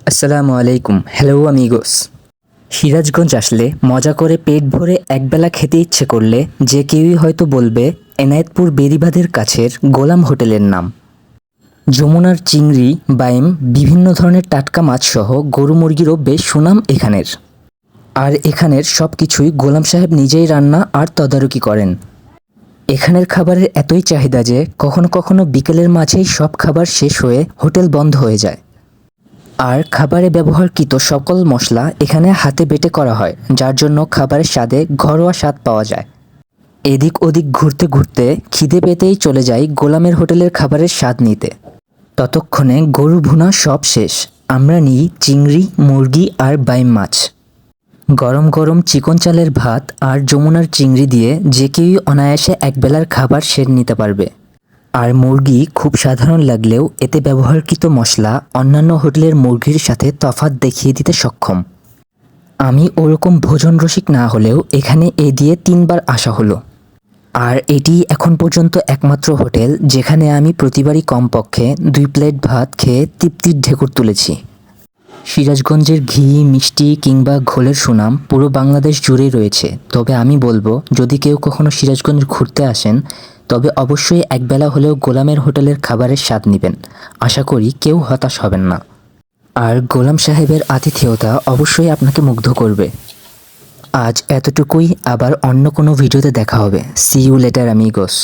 আসসালামু আলাইকুম। হ্যালো আমিগোস। সিরাজগঞ্জ আসলে মজা করে পেট ভরে একবেলা খেতে ইচ্ছে করলে যে কেউই হয়তো বলবে এনায়েতপুর বেড়িবাঁধের কাছের গোলাম হোটেলের নাম। যমুনার চিংড়ি, বাইম, বিভিন্ন ধরনের টাটকা মাছসহ গরু মুরগিরও বেশ সুনাম এখানের। আর এখানের সব কিছুই গোলাম সাহেব নিজেই রান্না আর তদারকি করেন। এখানের খাবারের এতই চাহিদা যে কখনো কখনো বিকেলের মাঝেই সব খাবার শেষ হয়ে হোটেল বন্ধ হয়ে যায়। আর খাবারে ব্যবহারকৃত সকল মশলা এখানে হাতে বেটে করা হয়, যার জন্য খাবারের স্বাদে ঘরোয়া স্বাদ পাওয়া যায়। এদিক ওদিক ঘুরতে ঘুরতে খিদে পেতেই চলে যাই গোলামের হোটেলের খাবারের স্বাদ নিতে। ততক্ষণে গরু ভুনা সব শেষ। আমরা নিই চিংড়ি, মুরগি আর বাইম মাছ। গরম গরম চিকন চালের ভাত আর যমুনার চিংড়ি দিয়ে যে কেউই অনায়াসে একবেলার খাবার সেরে নিতে পারবে। আর মুরগি খুব সাধারণ লাগলেও এতে ব্যবহারকৃত মশলা অন্যান্য হোটেলের মুরগির সাথে তফাৎ দেখিয়ে দিতে সক্ষম। আমি ওরকম ভোজন রসিক না হলেও এখানে এ দিয়ে 3বার আসা হলো। আর এটি এখন পর্যন্ত একমাত্র হোটেল যেখানে আমি প্রতিবারই কমপক্ষে 2 প্লেট ভাত খেয়ে তৃপ্তির ঢেকুর তুলেছি। সিরাজগঞ্জের ঘি, মিষ্টি কিংবা ঘোলের সুনাম পুরো বাংলাদেশ জুড়েই রয়েছে। তবে আমি বলবো, যদি কেউ কখনো সিরাজগঞ্জ ঘুরতে আসেন তবে অবশ্যই একবেলা হলেও গোলামের হোটেলের খাবারের স্বাদ নেবেন। আশা করি কেউ হতাশ হবেন না। আর গোলাম সাহেবের আতিথেয়তা অবশ্যই আপনাকে মুগ্ধ করবে। আজ এতটুকুই, আবার অন্য কোনো ভিডিওতে দেখা হবে। See you later আমিগোস।